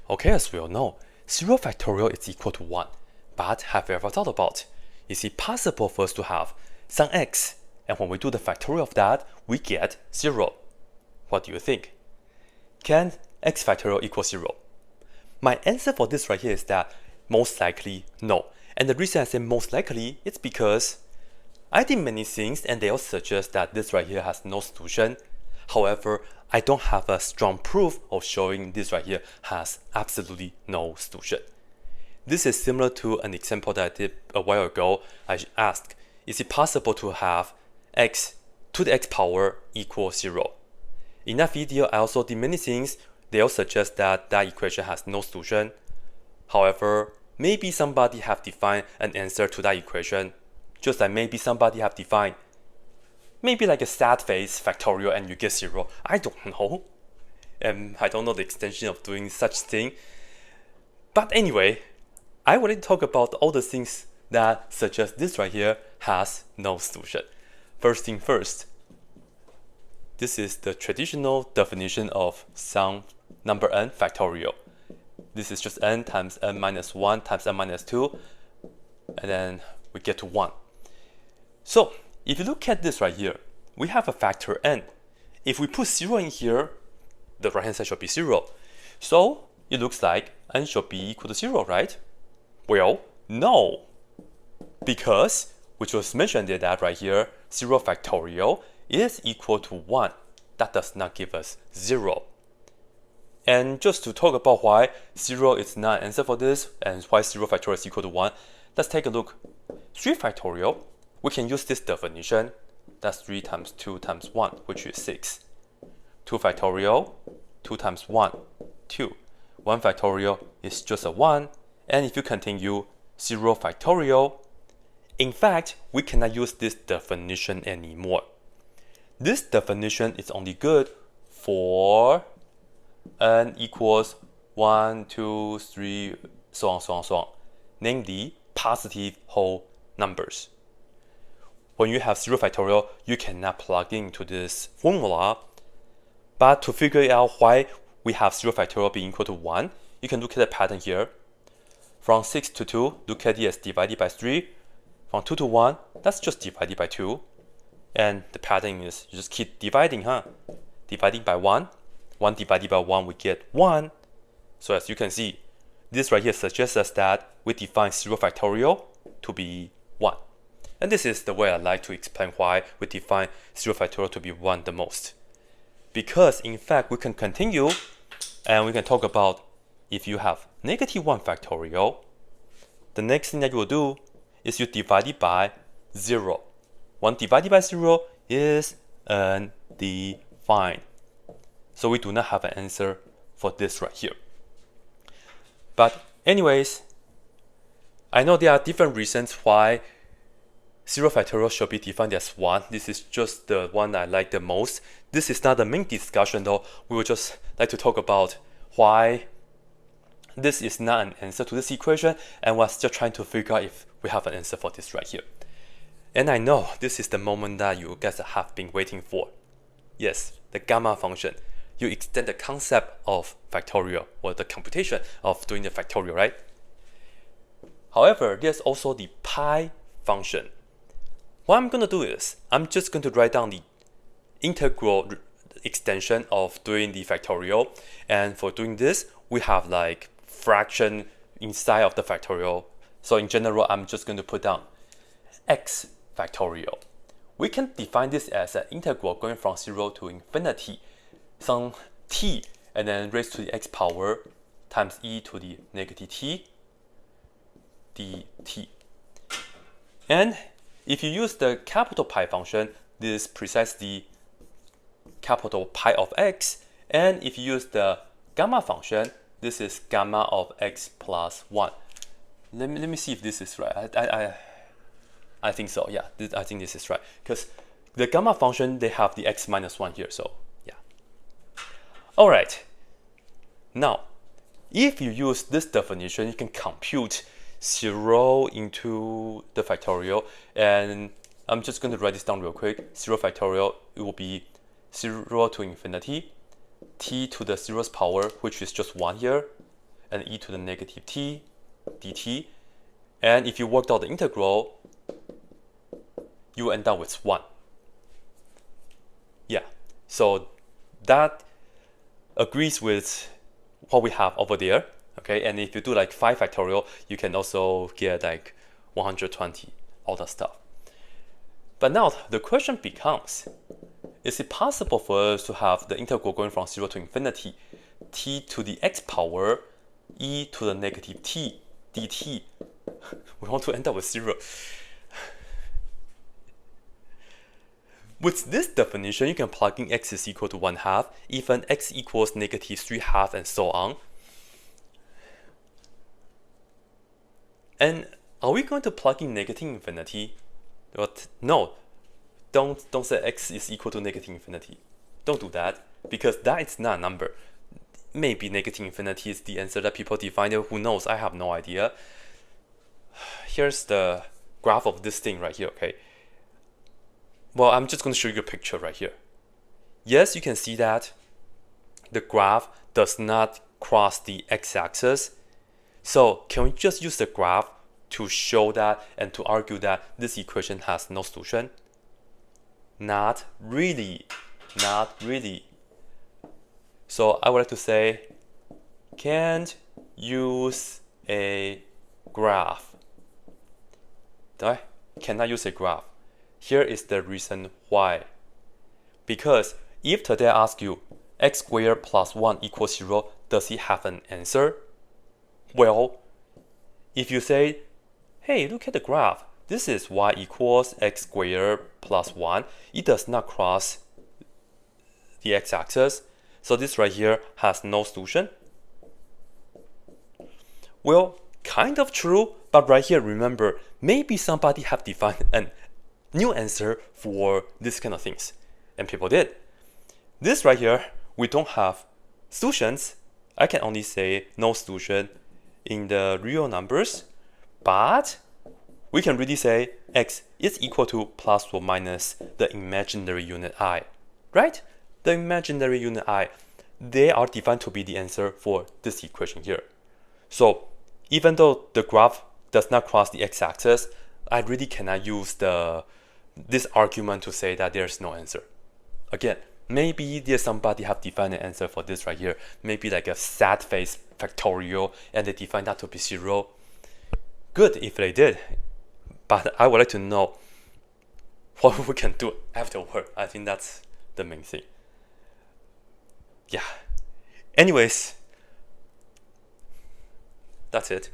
Okay, as we all know, 0 factorial is equal to 1. But have you ever thought about, is it possible for us to have some x, and when we do the factorial of that, we get 0? What do you think? Can x factorial equal 0? My answer for this right here is that most likely no. And the reason I say most likely is because I did many things and they all suggest that this right here has no solution. However, I don't have a strong proof of showing this right here has absolutely no solution. This is similar to an example that I did a while ago. I asked, is it possible to have x to the x power equal 0? In that video, I also did many things. They all suggest that that equation has no solution. However, maybe somebody have defined an answer to that equation, just like maybe somebody have defined maybe like a sad face factorial and you get 0. I don't know. And I don't know the extension of doing such thing. But anyway, I want to talk about all the things that suggest this right here has no solution. First thing first, this is the traditional definition of some number n factorial. This is just n times n minus 1 times n minus 2, and then we get to 1. So if you look at this right here, we have a factor n. If we put 0 in here, the right hand side should be 0. So it looks like n should be equal to 0, right? Well, no. Because, which was mentioned in that right here, 0 factorial is equal to 1. That does not give us 0. And just to talk about why 0 is not an answer for this and why 0 factorial is equal to 1, let's take a look. 3 factorial, we can use this definition. That's 3 times 2 times 1, which is 6. 2 factorial, 2 times 1, 2. 1 factorial is just a 1. And if you continue 0 factorial, in fact, we cannot use this definition anymore. This definition is only good for n equals 1, 2, 3, so on, so on, so on. Namely, positive whole numbers. When you have 0 factorial, you cannot plug into this formula. But to figure out why we have 0 factorial being equal to 1, you can look at the pattern here. From 6 to 2, look at it as divided by 3. From 2 to 1, that's just divided by 2. And the pattern is you just keep dividing, dividing by 1. 1 divided by 1, we get 1. So as you can see, this right here suggests us that we define 0 factorial to be 1. And this is the way I like to explain why we define 0 factorial to be 1 the most. Because in fact, we can continue and we can talk about if you have negative 1 factorial, the next thing that you will do is you divide it by 0. 1 divided by 0 is undefined. So we do not have an answer for this right here. But anyways, I know there are different reasons why 0 factorial should be defined as 1. This is just the one I like the most. This is not the main discussion though. We would just like to talk about why this is not an answer to this equation, and we're still trying to figure out if we have an answer for this right here. And I know this is the moment that you guys have been waiting for. Yes, the gamma function. You extend the concept of factorial, or the computation of doing the factorial, right? However, there's also the pi function. What I'm going to do is, I'm just going to write down the integral extension of doing the factorial. And for doing this, we have like fraction inside of the factorial. So in general, I'm just going to put down x factorial. We can define this as an integral going from 0 to infinity, some t, and then raised to the x power times e to the negative t dt. And if you use the capital pi function, this is precisely capital pi of x. And if you use the gamma function, this is gamma of x plus 1. Let me see if this is right. I think so, yeah. I think this is right. Because the gamma function, they have the x minus 1 here, so yeah. All right. Now, if you use this definition, you can compute 0 into the factorial. And I'm just going to write this down real quick. 0 factorial, it will be 0 to infinity, t to the 0th power, which is just 1 here, and e to the negative t dt. And if you worked out the integral, you end up with 1. Yeah, so that agrees with what we have over there. Okay, and if you do like 5 factorial, you can also get like 120, all that stuff. But now the question becomes, is it possible for us to have the integral going from 0 to infinity, t to the x power, e to the negative t dt? We want to end up with 0. With this definition, you can plug in x is equal to 1/2, even x equals negative 3/2, and so on. And are we going to plug in negative infinity? But no, don't say x is equal to negative infinity. Don't do that, because that is not a number. Maybe negative infinity is the answer that people define it. Who knows? I have no idea. Here's the graph of this thing right here, okay? Well, I'm just going to show you a picture right here. Yes, you can see that the graph does not cross the x-axis. So can we just use the graph to show that and to argue that this equation has no solution? Not really. Not really. So I would like to say, can't use a graph. Cannot use a graph. Here is the reason why. Because if today I ask you, x squared plus 1 equals 0, does it have an answer? Well, if you say, hey, look at the graph. This is y equals x squared plus 1. It does not cross the x-axis. So this right here has no solution. Well, kind of true, but right here, remember, maybe somebody have defined a new answer for this kind of things. And people did. This right here, we don't have solutions. I can only say no solution in the real numbers, but we can really say x is equal to plus or minus the imaginary unit I, right? The imaginary unit I, they are defined to be the answer for this equation here. So even though the graph does not cross the x-axis, I really cannot use this argument to say that there's no answer. Again, maybe there's somebody have defined an answer for this right here. Maybe like a sad face factorial, and they define that to be 0. Good if they did. But I would like to know what we can do afterward. I think that's the main thing. Yeah. Anyways, that's it.